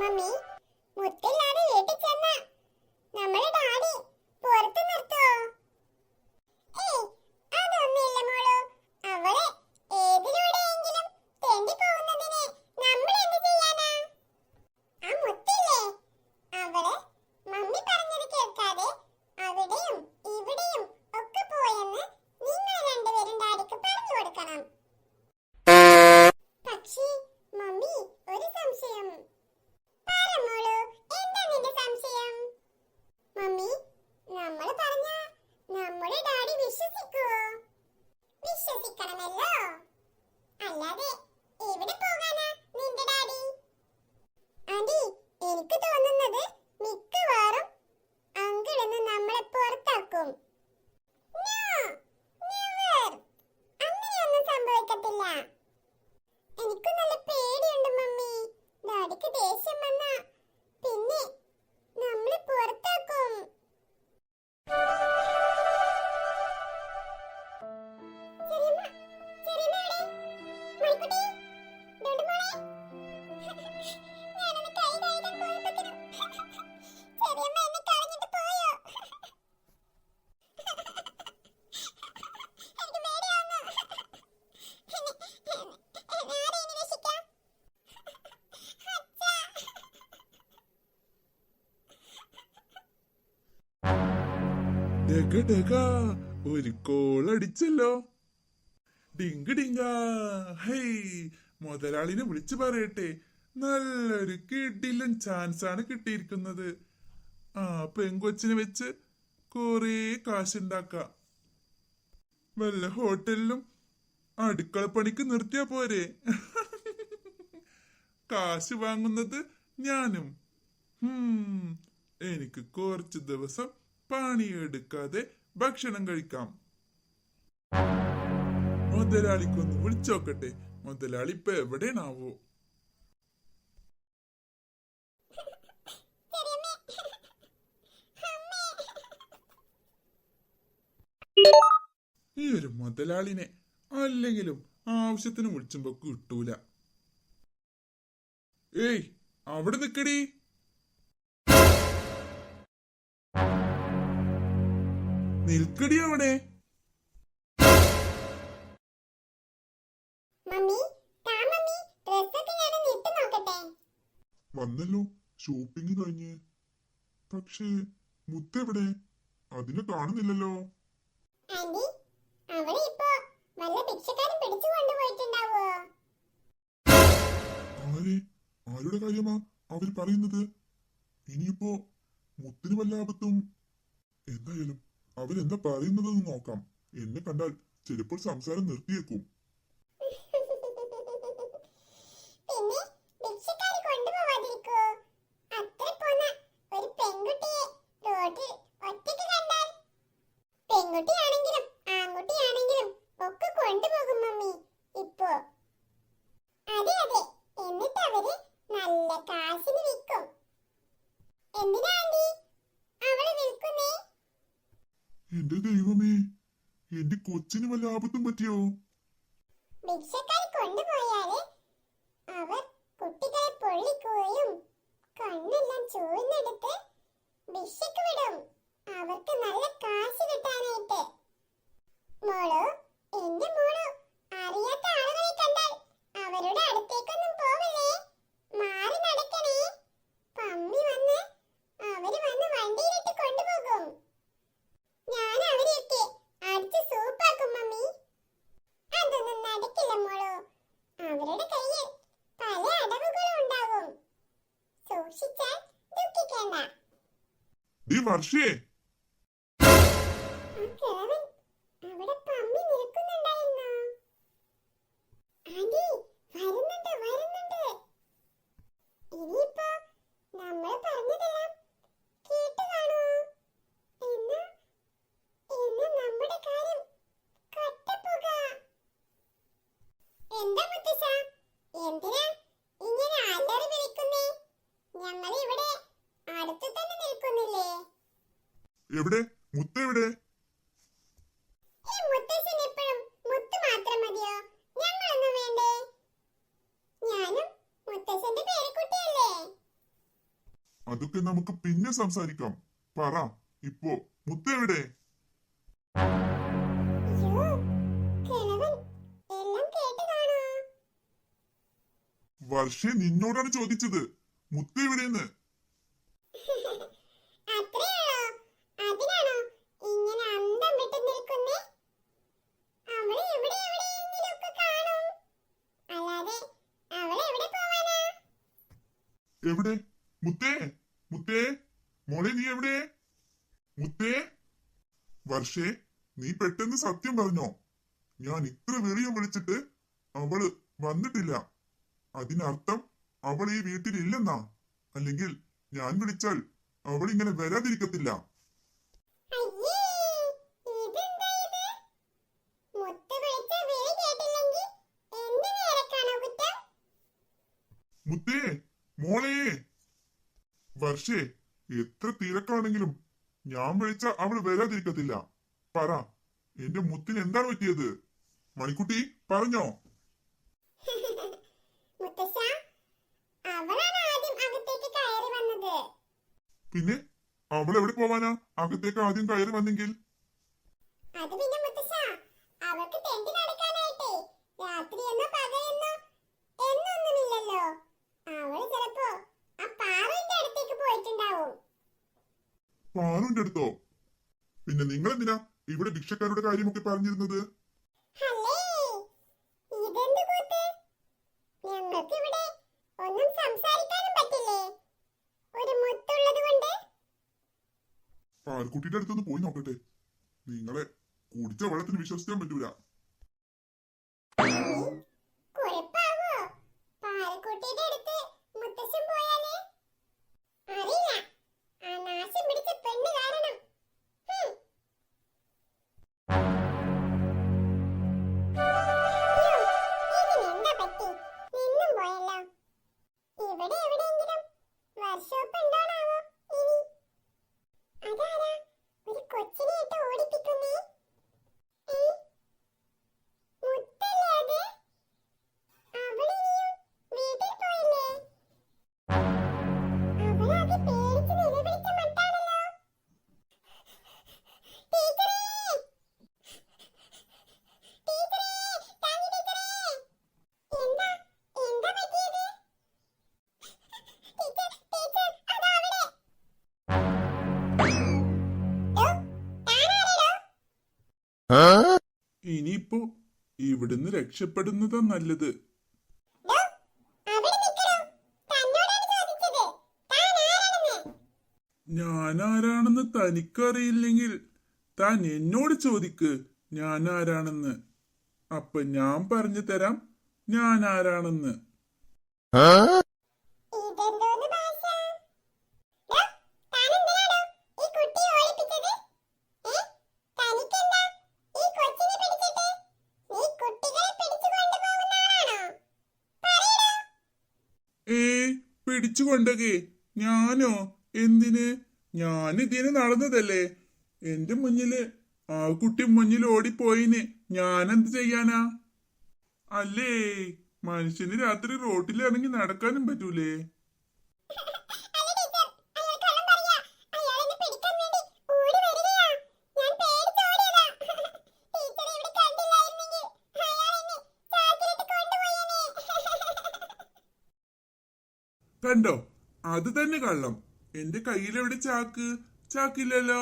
Mummy മുത്തില്ലാതെ വീട്ടിൽ ചെന്ന നമ്മളെ ഡാഡി പുറത്തു നിർത്തോ? ഏയ് അതൊന്നുമില്ല മോളു. അവളെ ഏതിലൂടെയെങ്കിലും തെണ്ടി പോകുന്നതിന് നമ്മൾ എന്ത് ചെയ്യാനാ? ആ മുത്തില്ലേ, അവള് മമ്മി പറഞ്ഞത് കേൾക്കാതെ അവിടെയും ഇവിടെയും ഒക്കെ പോയെന്ന് നിങ്ങൾ രണ്ടുപേരും ഡാഡിക്ക് പറഞ്ഞു കൊടുക്കണം. പക്ഷേ മമ്മി ഒരു സംശയം. പറമോളൂ, എന്താ നിന്റെ സംശയം? മമ്മി, നമ്മൾ പറഞ്ഞ നമ്മുടെ ഡാഡി വിശ്വസിക്കുവോ? വിശ്വസിക്കണമല്ലോ, അല്ലാതെ എവിടെ പോകാനാ നിന്റെ ഡാഡി? ആന്റി, എനിക്ക് തോന്നുന്നത് മിക്കവാറും അങ്കിളെന്ന് നമ്മളെ പുറത്താക്കും. അങ്ങനെയൊന്നും സംഭവിക്കത്തില്ല. എനിക്ക് നല്ല പേടിയുണ്ട് മമ്മി. ഡാഡിക്ക് ദേഷ്യം വന്നാ പിന്നെ നമ്മളെ പുറത്താക്കും. ഒരു കോൾ അടിച്ചല്ലോ. ഡിങ്ക് ഡിങ്ക. ഹേയ്, മുതലാളിനെ വിളിച്ചു പറയട്ടെ, നല്ലൊരു കിടിലൻ ചാൻസ് ആണ് കിട്ടിയിരിക്കുന്നത്. ആ പെങ്കൊച്ചിനെ വെച്ച് കൊറേ കാശുണ്ടാക്കാം. വല്ല ഹോട്ടലിലും അടുക്കളപ്പണിക്ക് നിർത്തിയാ പോരെ? കാശ് വാങ്ങുന്നത് ഞാനും. എനിക്ക് കുറച്ച് ദിവസം പണിയെടുക്കാതെ ഭക്ഷണം കഴിക്കാം. മുതലാളിക്കൊന്ന് വിളിച്ചോക്കട്ടെ. മുതലാളി ഇപ്പൊ എവിടെയാണാവോ? ഈ ഒരു മുതലാളിനെ അല്ലെങ്കിലും ആവശ്യത്തിന് വിളിച്ചുമ്പോ കിട്ടൂല. ഏയ്, അവിടെ നിക്കടി. നിൽക്കടി അവിടെ. വന്നല്ലോ ഷോപ്പിംഗ് കഴിഞ്ഞ്. പക്ഷേ മുത്തെവിടെ? അതിനെ കാണുന്നില്ലല്ലോ. ആരെ? ആരുടെ കാര്യമാ അവര് പറയുന്നത്? ഇനിയിപ്പോ മുത്തിന് വല്ല ആപത്തും. എന്തായാലും അവരെന്താ പറയുന്നതെന്ന് നോക്കാം. എന്നെ കണ്ടാൽ ചിലപ്പോൾ സംസാരം നിർത്തിയേക്കും. പെൺകുട്ടിയാണെങ്കിലും ആൺകുട്ടിയാണെങ്കിലും ഒക്കെ കൊണ്ടുപോകും മമ്മി ഇപ്പോ. അതെ അതെ, എന്നിട്ട് അവര് നല്ല കാശിന് വിൽക്കും. എന്തിനാ ആന്റി അവളെ വിൽക്കുന്നേ? എന്റെ ദൈവമേ, എന്റെ കൊച്ചിന് വല്ല ആപത്തും പറ്റിയോ? ഭിക്ഷക്കാർ കൊണ്ടുപോയാല് അവർ കുട്ടികളെ പൊള്ളിക്കുകയും കണ്ണെല്ലാം ചൂഴ്ന്നെടുത്ത് ഭിക്ഷക്ക് വിടും. അവർക്ക് നല്ല കാശ് കിട്ടാനായിട്ട്. മോളോ, എന്റെ മോളോ, അറിയാത്ത ആളുകളെ കണ്ടാൽ അവരുടെ അടുത്തേക്കൊന്നും പോവല്ലേ. മാറി നടക്കണേ. പമ്മി വന്ന് അവര് വന്ന് വണ്ടിയിലിട്ട് കൊണ്ടുപോകും. ഞാൻ അവരെയൊക്കെ അടിച്ച് സൂപ്പാക്കും മമ്മി. അതൊന്നും നടക്കില്ല മോളോ. അവരുടെ കയ്യിൽ പല അടവുകളും ഉണ്ടാകും. സൂക്ഷിച്ചാൽ ദുഃഖിക്കേണ്ട. വർഷേ, അവിടെ പമ്മി നിൽക്കുന്നുണ്ടായിരുന്നോ? ആന്റി, വരുന്നുണ്ട് വരുന്നുണ്ട്. ഇനിയിപ്പോ നമ്മൾ പറഞ്ഞതെല്ലാം കേട്ടു കാണൂ. എന്നാ നമ്മുടെ കാര്യം കട്ടപ്പുക. എന്താ മുത്തശ്ശ, എന്തിനാ ഇങ്ങനെ അലറി വിളിക്കുന്നേ? ഞങ്ങൾ ഇവിടെ അടുത്ത് തന്നെ നിൽക്കുന്നില്ലേ? എവിടെ മുത്തെവിടെ? ഈ മുത്തശ്ശന് എപ്പോഴും മുത്ത് മാത്രം മതിയോ? ഞങ്ങളൊന്നും വേണ്ടേ? ഞാനും മുത്തശ്ശന്റെ പേരക്കുട്ടിയല്ലേ? അതൊക്കെ നമുക്ക് പിന്നെ സംസാരിക്കാം. പറ, ഇപ്പോ മുത്ത എവിടെ? അയ്യോ, കിഴവൻ എല്ലാം കേട്ടതാണോ? വർഷേ നിന്നോടാണ് ചോദിച്ചത്, മുത്ത എവിടെയെന്ന്. അത്രയുള്ളോ? അതിനാണോ ഇങ്ങനെ അന്തം വിട്ട് നിൽക്കുന്നേ? അവളെ എവിടെയെങ്കിലുമൊക്കെ കാണും. അല്ലാതെ അവളെ എവിടെ പോവാനാ? എവിടെ? മുത്തേ, മുത്തേ, മോളെ നീ എവിടെ? മുത്തേ. വർഷേ, നീ പെട്ടെന്ന് സത്യം പറഞ്ഞോ. ഞാൻ ഇത്ര വെളിയം വിളിച്ചിട്ട് അവള് വന്നിട്ടില്ല. അതിനർത്ഥം അവൾ ഈ വീട്ടിലില്ലെന്നാ. അല്ലെങ്കിൽ ഞാൻ വിളിച്ചാൽ അവൾ ഇങ്ങനെ വരാതിരിക്കത്തില്ല. അയ്യേ, ഇതെന്താ ഇത്? മുത്ത് വിളിച്ച വിളി കേട്ടില്ലെങ്കിൽ എന്ത് നേരക്കാണോ കുറ്റം? മുത്തേ, മോളെ. വർഷേ, എത്ര തിരക്കാണെങ്കിലും ഞാൻ വിളിച്ച അവൾ വരാതിരിക്കത്തില്ല. പറ, എന്റെ മുത്തിന് എന്താണ് പറ്റിയത്? മണിക്കുട്ടി പറഞ്ഞോ. മുത്തശ്ശ, അവളാണ് ആദ്യം അകത്തേക്ക് കയറി വന്നത്. പിന്നെ അവൾ എവിടെ പോവാനാ അകത്തേക്ക് ആദ്യം കയറി വന്നെങ്കിൽ? അത് പിന്നെ മുത്തശ്ശ, അവൾക്ക് തെണ്ടി നടക്കാനായിട്ടേ രാത്രിയെന്നോ പകലെന്നോ എന്നൊന്നുമില്ലല്ലോ. അവള് ചിലപ്പോ ആ പാറുവിന്റെ അടുത്തേക്ക് പോയിട്ടുണ്ടാവും. പാറുവിന്റെ അടുത്തോ? പിന്നെ നിങ്ങൾ എന്തിനാ ഇവിടെ ഭിക്ഷക്കാരുടെ കാര്യമൊക്കെ പറഞ്ഞിരുന്നത്? അല്ലേ, ഇതെന്ത് കൂത്ത്? ഞങ്ങൾക്കിവിടെ ഒന്നും സംസാരിക്കാനും പറ്റില്ലേ, ഒരു മുത്തുള്ളത് കൊണ്ട്? പാൽക്കുട്ടിയുടെ അടുത്തൊന്ന് പോയി നോക്കട്ടെ. നിങ്ങളെ കുടിച്ച വെള്ളത്തിന് വിശ്വസിക്കാൻ പറ്റൂല. കുഴപ്പാവോ പാലക്കുട്ടിയുടെ അടുത്ത് മുത്തശ്ശൻ പോയാലേ? അറിയില്ല, ആ നാശം പിടിച്ച പെണ്ണ് കാരണം. ഹും. അയ്യോ, ഇതിനെന്താ പറ്റി? നിന്നും പോയല്ലോ. ഇവിടെ എവിടെയെങ്കിലും വർക്ക്ഷോപ്പ് ഉണ്ടോണാവോ ഇനി? അതാരാ ഒരു കൊച്ചിനെ ഇട്ട് ഓടിപ്പിക്കുന്നേ? മുത്തല്ലേ അത്? അവളിനിയും വീട്ടിൽ പോയില്ലേ? അവളാകെ പേടിച്ച് നിലവിളിച്ച മട്ടാണല്ലോ. ടീച്ചറേ! ടീച്ചറേ! താങ്ക് ടീച്ചറേ! എന്താ എന്താ പറ്റിയത്? ടീച്ചർ, ടീച്ചർ, അതാ അവിടെ. ഡോ, താനാരെടോ? ഇനിയിപ്പോ ഇവിടുന്ന് രക്ഷപ്പെടുന്നതാ നല്ലത്. ഡോ, അവിടെ നിൽക്കണോ? തന്നോടാണ് ചോദിച്ചത്. താൻ ആരാണെന്ന്? ഞാൻ ആരാണെന്ന് തനിക്കറിയില്ലെങ്കിൽ താൻ എന്നോട് ചോദിക്ക് ഞാൻ ആരാണെന്ന്. അപ്പൊ ഞാൻ പറഞ്ഞു തരാം ഞാൻ ആരാണെന്ന്. ഇതെന്തോന്ന് ഭാഷ? ഡോ, താനെന്തിനാടോ ഈ കുട്ടിയെ ഒളിപ്പിച്ചത്? തനിക്കെന്താ ഈ കൊച്ചിനെ പിടിച്ചിട്ട്? നീ കുട്ടികളെ പിടിച്ചു കൊണ്ടുപോകുന്ന ആളാണോ? പറയടാ. പിടിച്ചുകൊണ്ടകേ ഞാനോ? എന്തിന്? ഞാൻ ഇതിന് നടന്നതല്ലേ. എന്റെ മുന്നില് ആ കുട്ടി മുന്നിൽ ഓടിപ്പോയിന് ഞാനെന്ത് ചെയ്യാനാ? അല്ലേ, മനുഷ്യന് രാത്രി റോട്ടിൽ ഇറങ്ങി നടക്കാനും പറ്റൂലേ? അല്ല ടീച്ചർ, അയാൾ കള്ളം പറയാ. അയാൾ എന്നെ പിടിക്കാൻ വേണ്ടി ഓടി വരികയാ. ഞാൻ പേടിച്ചോടിയതാ. ടീച്ചർ ഇവിടെ കണ്ടില്ലായിരുന്നെങ്കിൽ അയാൾ എന്നെ ചാക്കിലിട്ട് കൊണ്ടുപോയേനെ. കണ്ടോ, അത് തന്നെ കള്ളം. എന്റെ കയ്യിലെവിടെ ചാക്ക്? ചാക്കില്ലല്ലോ.